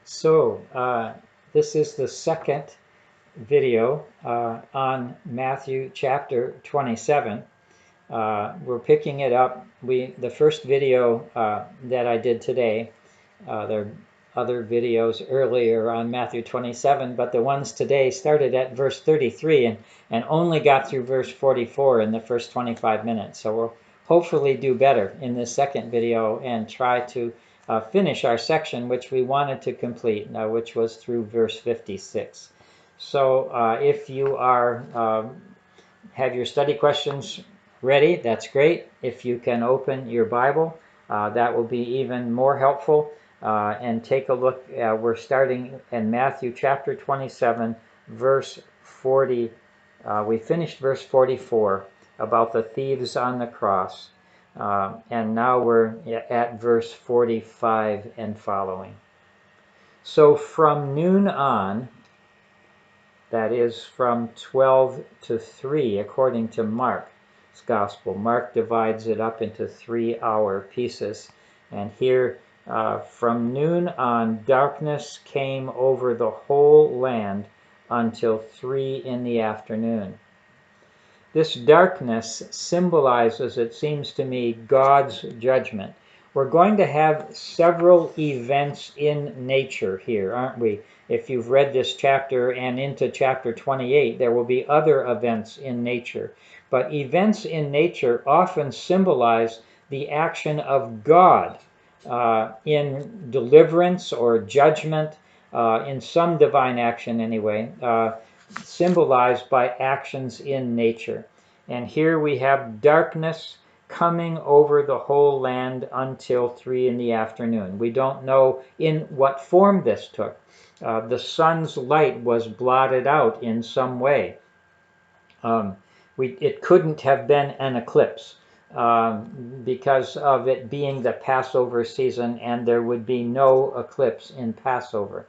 So, this is the second video on Matthew chapter 27. We're picking it up. The first video that I did today, there are other videos earlier on Matthew 27, but the ones today started at verse 33 and only got through verse 44 in the first 25 minutes. So we'll hopefully do better in this second video and try to finish our section which we wanted to complete, which was through verse 56. So if you have your study questions ready, that's great. If you can open your Bible, that will be even more helpful. And take a look. We're starting in Matthew chapter 27, verse 40. We finished verse 44 about the thieves on the cross. And now we're at verse 45 and following. So from noon on, that is from 12 to 3, according to Mark's Gospel. Mark divides it up into 3-hour pieces. And here, from noon on, darkness came over the whole land until 3 in the afternoon. This darkness symbolizes, it seems to me, God's judgment. We're going to have several events in nature here, aren't we? If you've read this chapter and into chapter 28, there will be other events in nature. But events in nature often symbolize the action of God in deliverance or judgment, in some divine action anyway, symbolized by actions in nature. And here we have darkness coming over the whole land until 3 in the afternoon. We don't know in what form this took. The sun's light was blotted out in some way. It couldn't have been an eclipse because of it being the Passover season, and there would be no eclipse in Passover.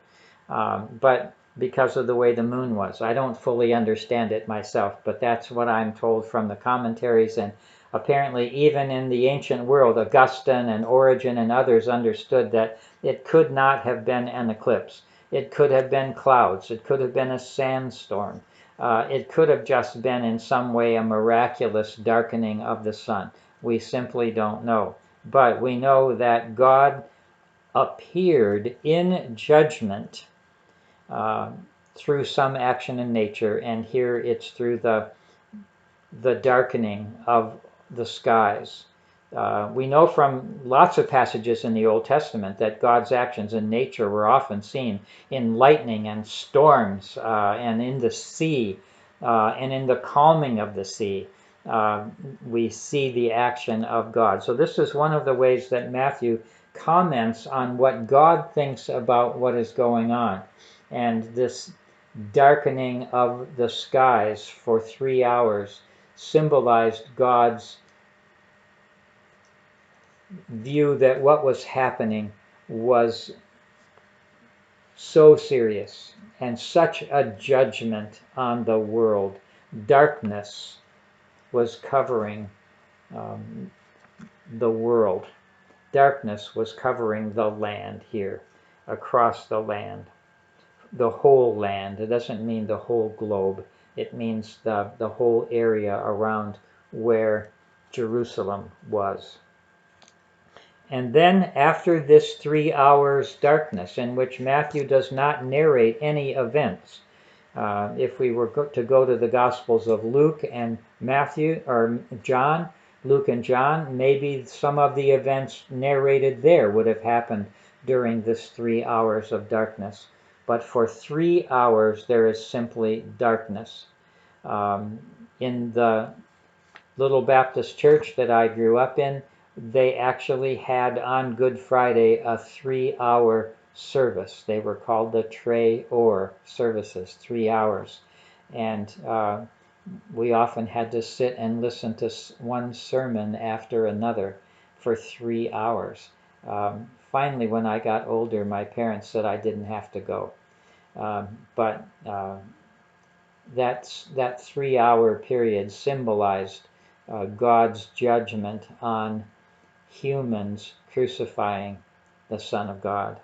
But because of the way the moon was. I don't fully understand it myself, but that's what I'm told from the commentaries. And apparently even in the ancient world, Augustine and Origen and others understood that it could not have been an eclipse. It could have been clouds. It could have been a sandstorm. It could have just been in some way a miraculous darkening of the sun. We simply don't know. But we know that God appeared in judgment through some action in nature, and here it's through the darkening of the skies. We know from lots of passages in the Old Testament that God's actions in nature were often seen in lightning and storms, and in the sea, and in the calming of the sea. We see the action of God. So this is one of the ways that Matthew comments on what God thinks about what is going on. And this darkening of the skies for 3 hours symbolized God's view that what was happening was so serious and such a judgment on the world. Darkness was covering the world. Darkness was covering the land here, across the land. The whole land. It doesn't mean the whole globe. It means the whole area around where Jerusalem was. And then after this 3 hours darkness, in which Matthew does not narrate any events, if we were to go to the Gospels of Luke and Matthew, or John, Luke and John, maybe some of the events narrated there would have happened during this 3 hours of darkness. But for 3 hours, there is simply darkness. In the little Baptist church that I grew up in, they actually had on Good Friday a 3-hour service. They were called the Tre-Or services, 3 hours. And we often had to sit and listen to one sermon after another for 3 hours. Finally, when I got older, my parents said I didn't have to go. But that 3-hour period symbolized God's judgment on humans crucifying the Son of God.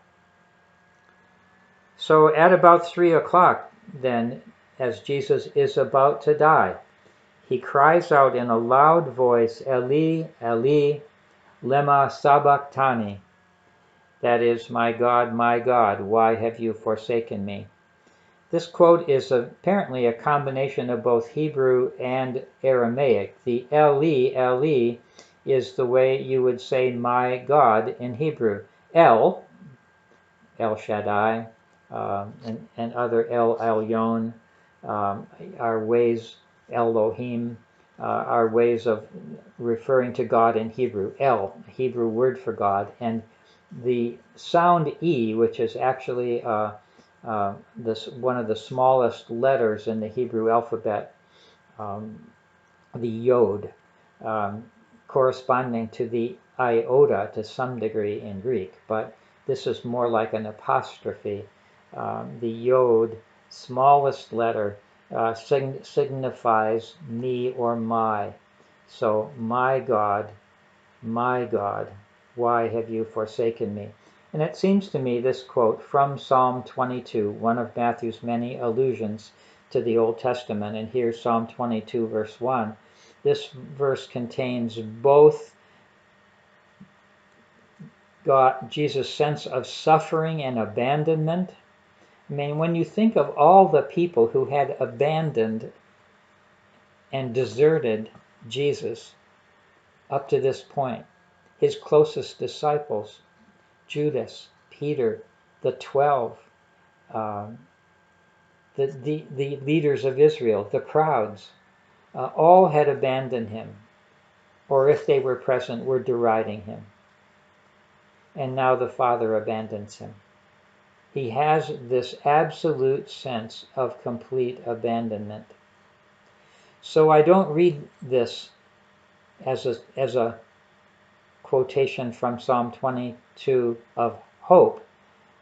So at about 3 o'clock, then, as Jesus is about to die, he cries out in a loud voice, Eli, Eli, lema sabachthani. That is, my God, why have you forsaken me? This quote is apparently a combination of both Hebrew and Aramaic. The Eli, Eli is the way you would say my God in Hebrew. El Shaddai, and other El Elyon are ways, Elohim, are ways of referring to God in Hebrew. El, Hebrew word for God, and the sound E, which is actually one of the smallest letters in the Hebrew alphabet, the Yod, corresponding to the iota to some degree in Greek, but this is more like an apostrophe. The Yod, smallest letter, signifies me or my. So, my God, why have you forsaken me? And it seems to me this quote from Psalm 22, one of Matthew's many allusions to the Old Testament, and here's Psalm 22, verse 1. This verse contains both Jesus' sense of suffering and abandonment. I mean, when you think of all the people who had abandoned and deserted Jesus up to this point, his closest disciples, Judas, Peter, the 12, the leaders of Israel, the crowds, all had abandoned him, or if they were present, were deriding him. And now the Father abandons him. He has this absolute sense of complete abandonment. So I don't read this as a quotation from Psalm 22 of hope.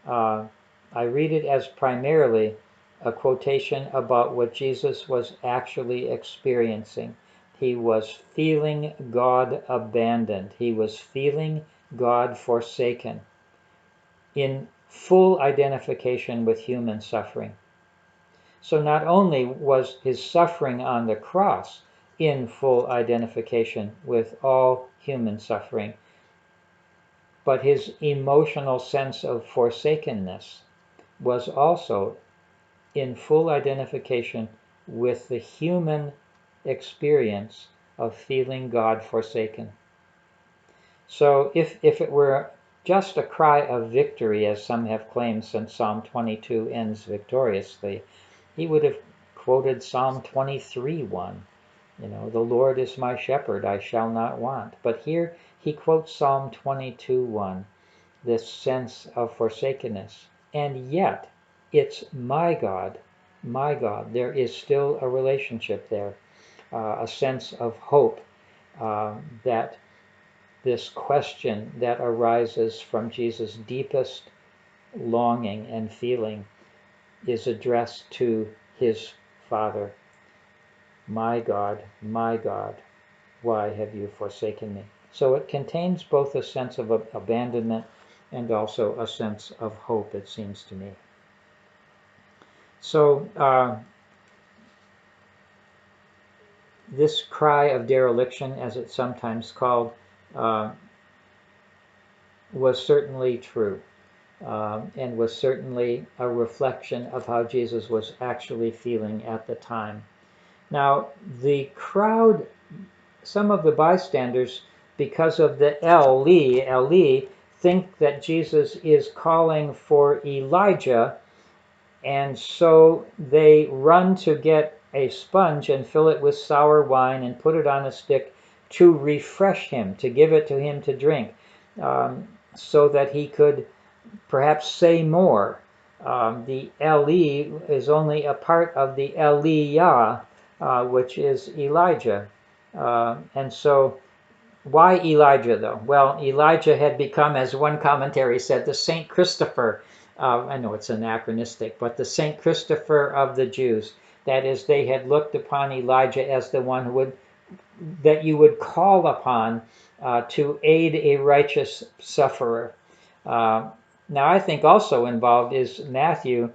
I read it as primarily a quotation about what Jesus was actually experiencing. He was feeling God abandoned. He was feeling God forsaken in full identification with human suffering. So not only was his suffering on the cross in full identification with all human suffering, but his emotional sense of forsakenness was also in full identification with the human experience of feeling God forsaken. So if it were just a cry of victory, as some have claimed, since Psalm 22 ends victoriously, he would have quoted Psalm 23:1. The Lord is my shepherd, I shall not want. But here he quotes Psalm 22:1, this sense of forsakenness. And yet, it's my God. There is still a relationship there, a sense of hope, that this question that arises from Jesus' deepest longing and feeling is addressed to his Father. My God, why have you forsaken me? So it contains both a sense of abandonment and also a sense of hope, it seems to me. So this cry of dereliction, as it's sometimes called, was certainly true, and was certainly a reflection of how Jesus was actually feeling at the time. Now, the crowd, some of the bystanders, because of the Eli, think that Jesus is calling for Elijah, and so they run to get a sponge and fill it with sour wine and put it on a stick to refresh him, to give it to him to drink, so that he could perhaps say more. The Eli is only a part of the Eliah, which is Elijah. And so why Elijah, though? Well, Elijah had become, as one commentary said, the Saint Christopher. I know it's anachronistic, but the Saint Christopher of the Jews. That is, they had looked upon Elijah as the one that you would call upon to aid a righteous sufferer. Now, I think also involved is Malachi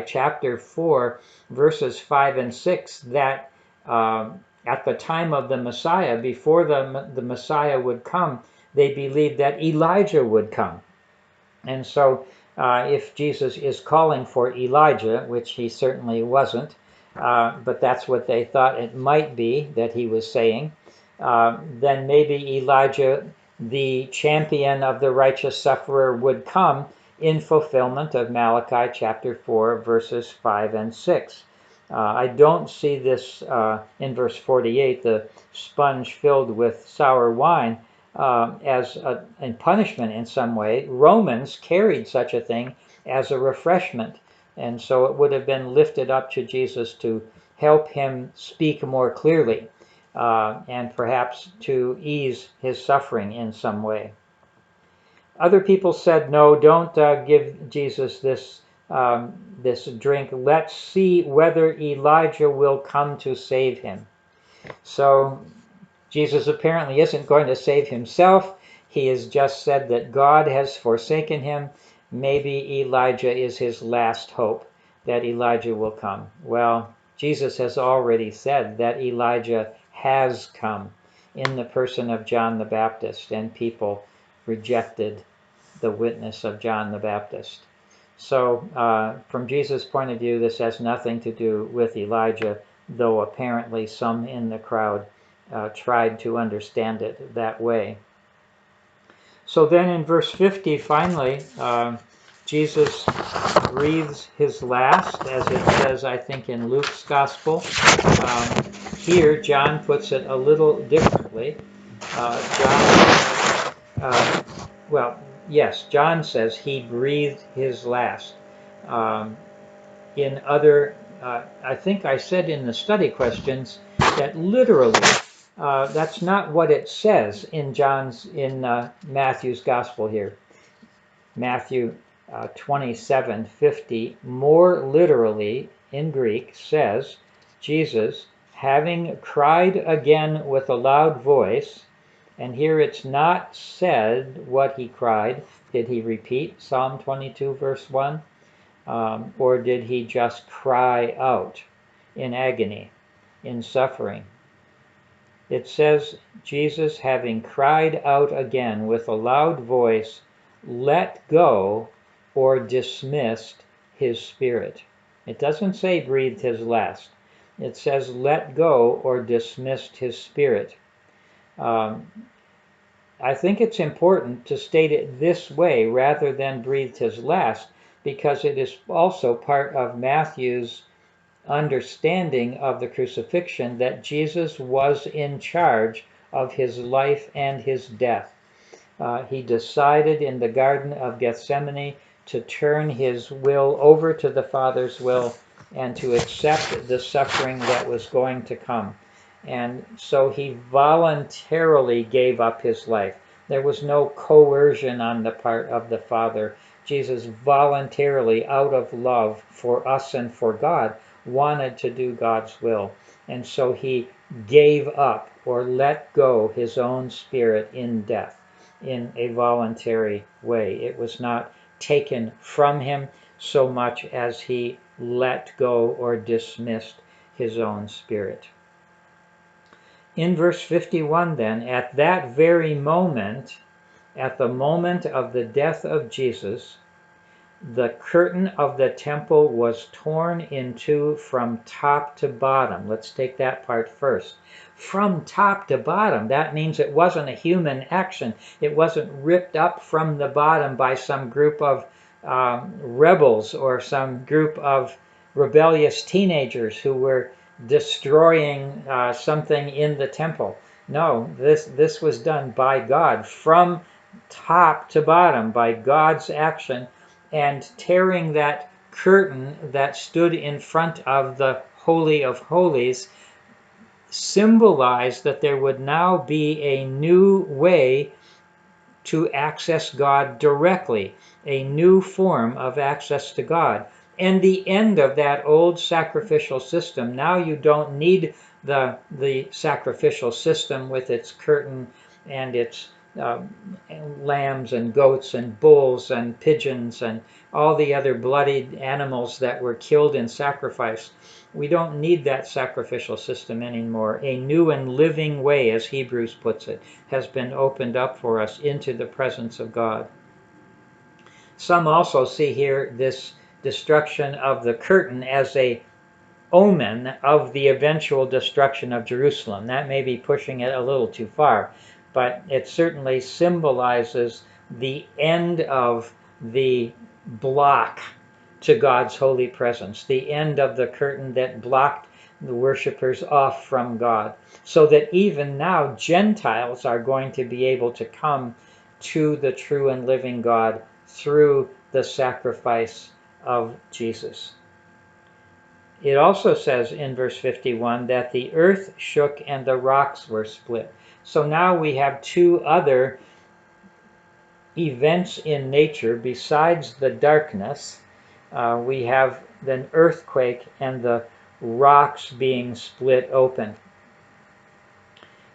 chapter 4, verses 5 and 6, that at the time of the Messiah, before the Messiah would come, they believed that Elijah would come. And so if Jesus is calling for Elijah, which he certainly wasn't, but that's what they thought it might be that he was saying, then maybe Elijah, the champion of the righteous sufferer, would come in fulfillment of Malachi chapter 4, verses 5 and 6. I don't see this in verse 48, the sponge filled with sour wine, as a punishment in some way. Romans carried such a thing as a refreshment, and so it would have been lifted up to Jesus to help him speak more clearly, and perhaps to ease his suffering in some way. Other people said, no, don't give Jesus this drink. Let's see whether Elijah will come to save him. So Jesus apparently isn't going to save himself. He has just said that God has forsaken him. Maybe Elijah is his last hope, that Elijah will come. Well, Jesus has already said that Elijah has come in the person of John the Baptist, and people rejected the witness of John the Baptist. So from Jesus' point of view, this has nothing to do with Elijah, though apparently some in the crowd tried to understand it that way. So then in verse 50, finally, Jesus breathes his last, as it says, I think, in Luke's Gospel. Here, John puts it a little differently. John says he breathed his last. In other, I think I said in the study questions that literally, that's not what it says in Matthew's Gospel here. Matthew 27:50 more literally in Greek says, Jesus, having cried again with a loud voice, and here it's not said what he cried. Did he repeat Psalm 22 verse 1? Or did he just cry out in agony, in suffering? It says, Jesus, having cried out again with a loud voice, let go or dismissed his spirit. It doesn't say breathed his last. It says let go or dismissed his spirit. I think it's important to state it this way rather than breathed his last, because it is also part of Matthew's understanding of the crucifixion that Jesus was in charge of his life and his death. He decided in the Garden of Gethsemane to turn his will over to the Father's will and to accept the suffering that was going to come. And so he voluntarily gave up his life. There was no coercion on the part of the Father. Jesus voluntarily, out of love for us and for God, wanted to do God's will. And so he gave up or let go his own spirit in death in a voluntary way. It was not taken from him so much as he let go or dismissed his own spirit. In verse 51 then, at that very moment, at the moment of the death of Jesus, the curtain of the temple was torn in two from top to bottom. Let's take that part first. From top to bottom, that means it wasn't a human action. It wasn't ripped up from the bottom by some group of rebels or some group of rebellious teenagers who were destroying something in the temple. No, this was done by God, from top to bottom, by God's action, and tearing that curtain that stood in front of the Holy of Holies symbolized that there would now be a new way to access God directly, a new form of access to God, and the end of that old sacrificial system. Now you don't need the sacrificial system with its curtain and its lambs and goats and bulls and pigeons and all the other bloodied animals that were killed in sacrifice. We don't need that sacrificial system anymore. A new and living way, as Hebrews puts it, has been opened up for us into the presence of God. Some also see here this destruction of the curtain as a omen of the eventual destruction of Jerusalem. That may be pushing it a little too far, but it certainly symbolizes the end of the block to God's holy presence, the end of the curtain that blocked the worshipers off from God, so that even now Gentiles are going to be able to come to the true and living God through the sacrifice of Jesus. It also says in verse 51 that the earth shook and the rocks were split. So now we have two other events in nature besides the darkness. We have the earthquake and the rocks being split open.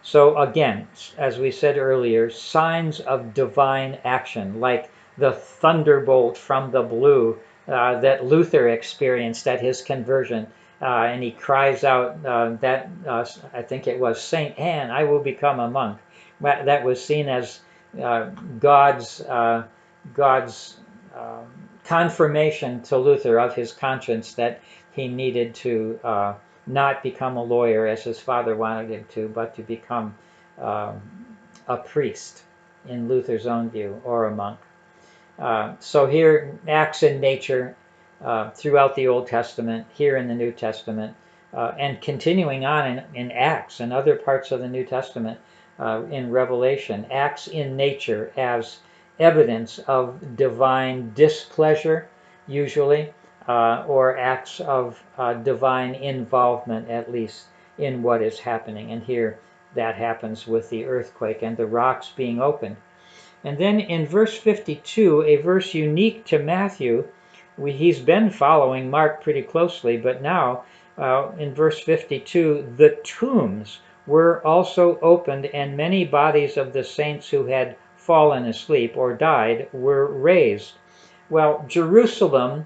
So again, as we said earlier, signs of divine action, like the thunderbolt from the blue that Luther experienced at his conversion. And he cries out I think it was, "Saint Anne, I will become a monk." That was seen as God's confirmation to Luther of his conscience that he needed to not become a lawyer as his father wanted him to, but to become a priest in Luther's own view, or a monk. So here, acts in nature throughout the Old Testament, here in the New Testament, and continuing on in Acts and other parts of the New Testament in Revelation, acts in nature as evidence of divine displeasure, usually, or acts of divine involvement, at least, in what is happening. And here that happens with the earthquake and the rocks being opened. And then in verse 52, a verse unique to Matthew, he's been following Mark pretty closely, but now in verse 52, the tombs were also opened, and many bodies of the saints who had fallen asleep or died were raised. Well, Jerusalem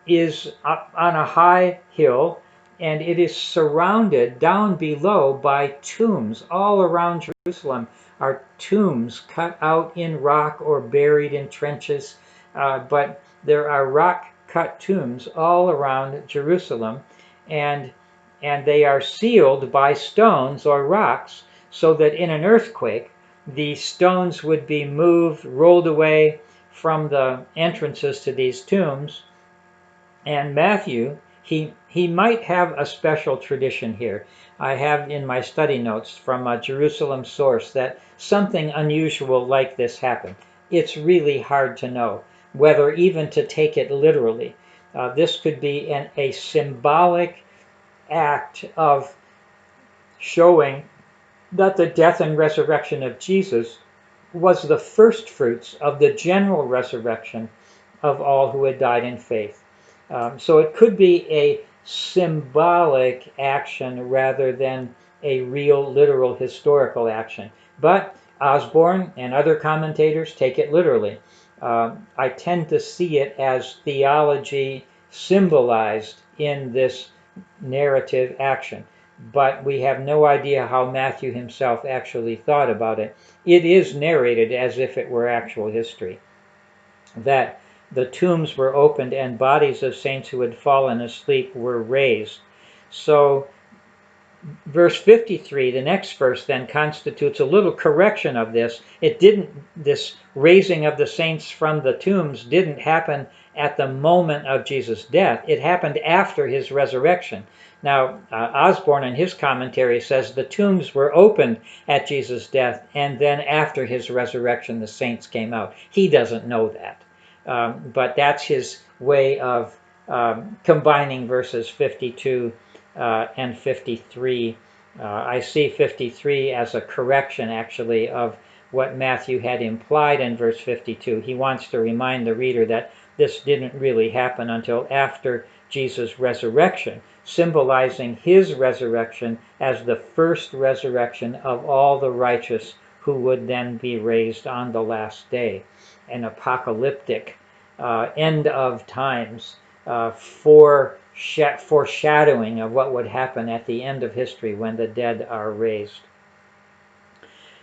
is up on a high hill, and it is surrounded down below by tombs. All around Jerusalem are tombs cut out in rock or buried in trenches, but there are rock-cut tombs all around Jerusalem, and they are sealed by stones or rocks, so that in an earthquake the stones would be moved, rolled away from the entrances to these tombs. And Matthew, he might have a special tradition here. I have in my study notes from a Jerusalem source that something unusual like this happened. It's really hard to know whether even to take it literally. This could be a symbolic act of showing that the death and resurrection of Jesus was the first fruits of the general resurrection of all who had died in faith. So it could be a symbolic action rather than a real, literal, historical action. But Osborne and other commentators take it literally. I tend to see it as theology symbolized in this narrative action. But we have no idea how Matthew himself actually thought about it. It is narrated as if it were actual history, that the tombs were opened and bodies of saints who had fallen asleep were raised. So verse 53, the next verse, then constitutes a little correction of this. This raising of the saints from the tombs didn't happen at the moment of Jesus' death. It happened after his resurrection. Now, Osborne in his commentary says the tombs were opened at Jesus' death, and then after his resurrection the saints came out. He doesn't know that. But that's his way of combining verses 52 and 53. I see 53 as a correction, actually, of what Matthew had implied in verse 52. He wants to remind the reader that this didn't really happen until after Jesus' resurrection, symbolizing his resurrection as the first resurrection of all the righteous who would then be raised on the last day. An apocalyptic end of times foreshadowing of what would happen at the end of history when the dead are raised.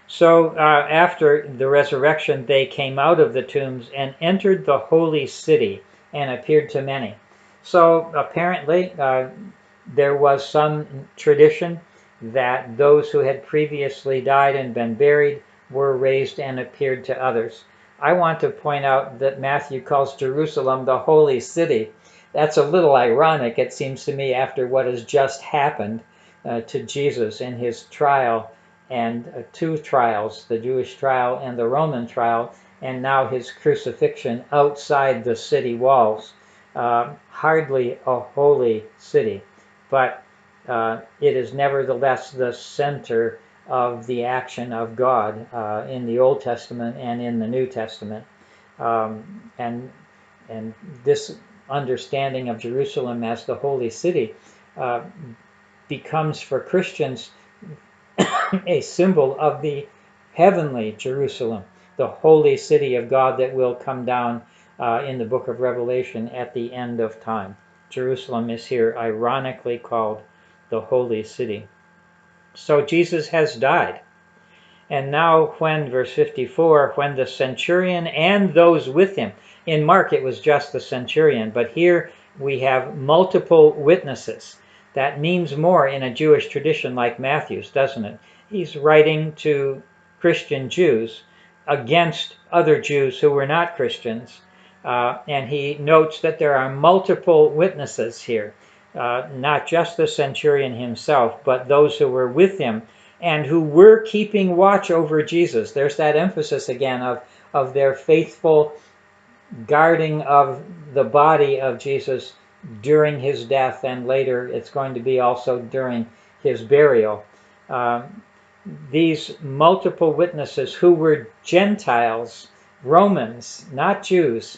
So after the resurrection, they came out of the tombs and entered the holy city and appeared to many. So apparently there was some tradition that those who had previously died and been buried were raised and appeared to others. I want to point out that Matthew calls Jerusalem the holy city. That's a little ironic, it seems to me, after what has just happened to Jesus in his trial, and two trials, the Jewish trial and the Roman trial, and now his crucifixion outside the city walls. Hardly a holy city, but it is nevertheless the center of the action of God in the Old Testament and in the New Testament. And this understanding of Jerusalem as the holy city becomes for Christians a symbol of the heavenly Jerusalem, the holy city of God that will come down in the book of Revelation at the end of time. Jerusalem is here ironically called the holy city. So Jesus has died. And now when, verse 54, when the centurion and those with him, in Mark it was just the centurion, but here we have multiple witnesses. That means more in a Jewish tradition like Matthew's, doesn't it? He's writing to Christian Jews against other Jews who were not Christians, and he notes that there are multiple witnesses here, not just the centurion himself, but those who were with him and who were keeping watch over Jesus. There's that emphasis again of their faithful guarding of the body of Jesus during his death, and later it's going to be also during his burial. These multiple witnesses who were Gentiles, Romans, not Jews,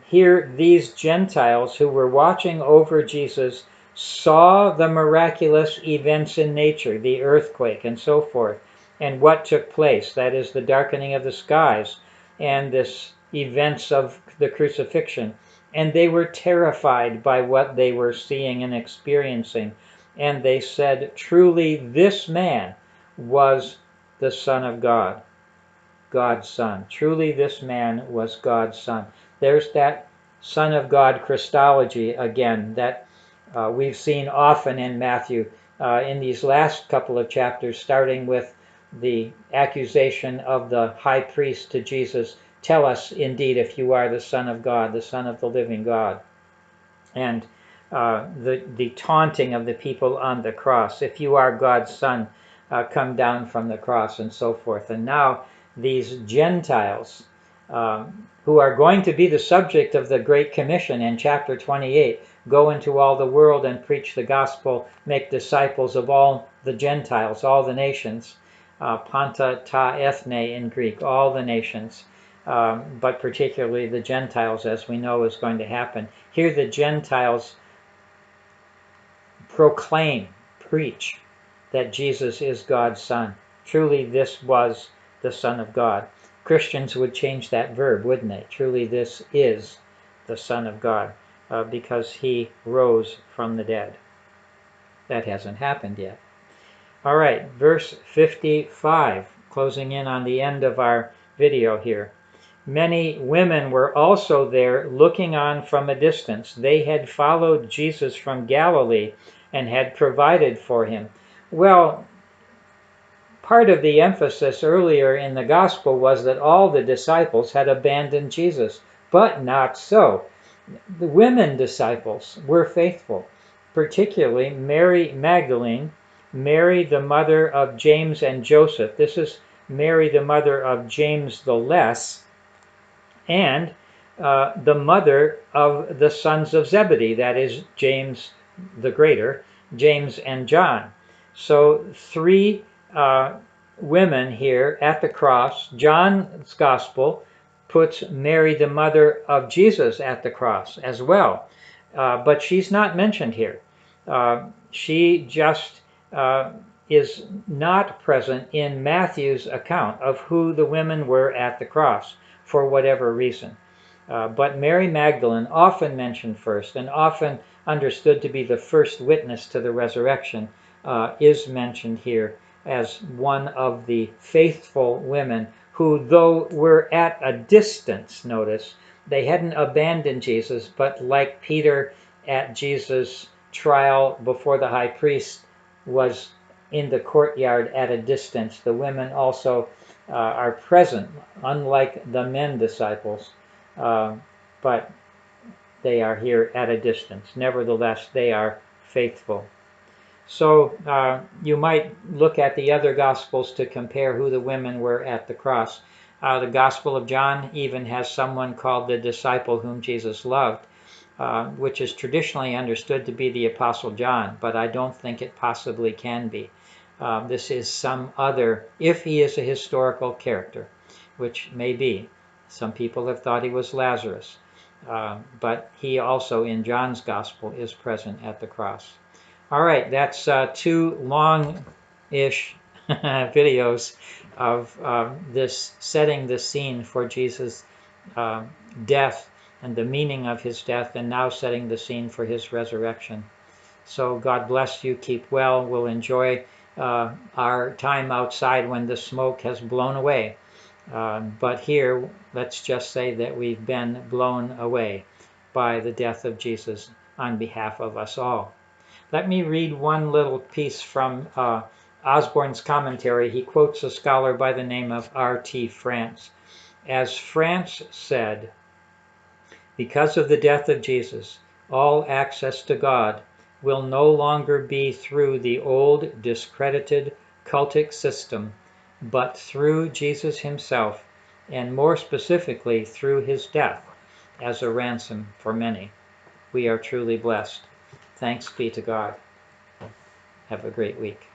here these Gentiles who were watching over Jesus saw the miraculous events in nature, the earthquake and so forth, and what took place, that is the darkening of the skies and this events of the crucifixion, and they were terrified by what they were seeing and experiencing, and they said, truly this man was the Son of God, God's Son. Truly this man was God's Son. There's that Son of God Christology again that we've seen often in Matthew in these last couple of chapters, starting with the accusation of the high priest to Jesus, tell us indeed if you are the Son of God, the Son of the living God. And the taunting of the people on the cross, if you are God's Son, come down from the cross, and so forth. And now these Gentiles who are going to be the subject of the Great Commission in chapter 28, go into all the world and preach the gospel, make disciples of all the Gentiles, all the nations, panta ta ethne in Greek, all the nations, but particularly the Gentiles, as we know is going to happen. Here the Gentiles proclaim, preach that Jesus is God's Son. Truly this was the Son of God. Christians would change that verb, wouldn't they? Truly this is the Son of God, because he rose from the dead. That hasn't happened yet. All right, verse 55, closing in on the end of our video here. Many women were also there looking on from a distance. They had followed Jesus from Galilee and had provided for him. Well, part of the emphasis earlier in the gospel was that all the disciples had abandoned Jesus, but not so. The women disciples were faithful, particularly Mary Magdalene, Mary the mother of James and Joseph. This is Mary the mother of James the Less, and the mother of the sons of Zebedee, that is James the Greater, James and John. So three women here at the cross. John's gospel puts Mary the mother of Jesus at the cross as well, but she's not mentioned here. She just is not present in Matthew's account of who the women were at the cross, for whatever reason. But Mary Magdalene, often mentioned first and often understood to be the first witness to the resurrection, is mentioned here as one of the faithful women who, though were at a distance, notice, they hadn't abandoned Jesus, but like Peter at Jesus' trial before the high priest was in the courtyard at a distance, the women also are present, unlike the men disciples, but they are here at a distance. Nevertheless, they are faithful. So you might look at the other Gospels to compare who the women were at the cross. The Gospel of John even has someone called the disciple whom Jesus loved, which is traditionally understood to be the Apostle John, but I don't think it possibly can be. This is some other, if he is a historical character, which may be. Some people have thought he was Lazarus, but he also in John's Gospel is present at the cross. All right, that's two long-ish videos of this setting the scene for Jesus' death and the meaning of his death, and now setting the scene for his resurrection. So God bless you, keep well. We'll enjoy our time outside when the smoke has blown away. But here, let's just say that we've been blown away by the death of Jesus on behalf of us all. Let me read one little piece from Osborne's commentary. He quotes a scholar by the name of R.T. France. As France said, because of the death of Jesus, all access to God will no longer be through the old discredited cultic system, but through Jesus himself, and more specifically through his death as a ransom for many. We are truly blessed. Thanks be to God. Have a great week.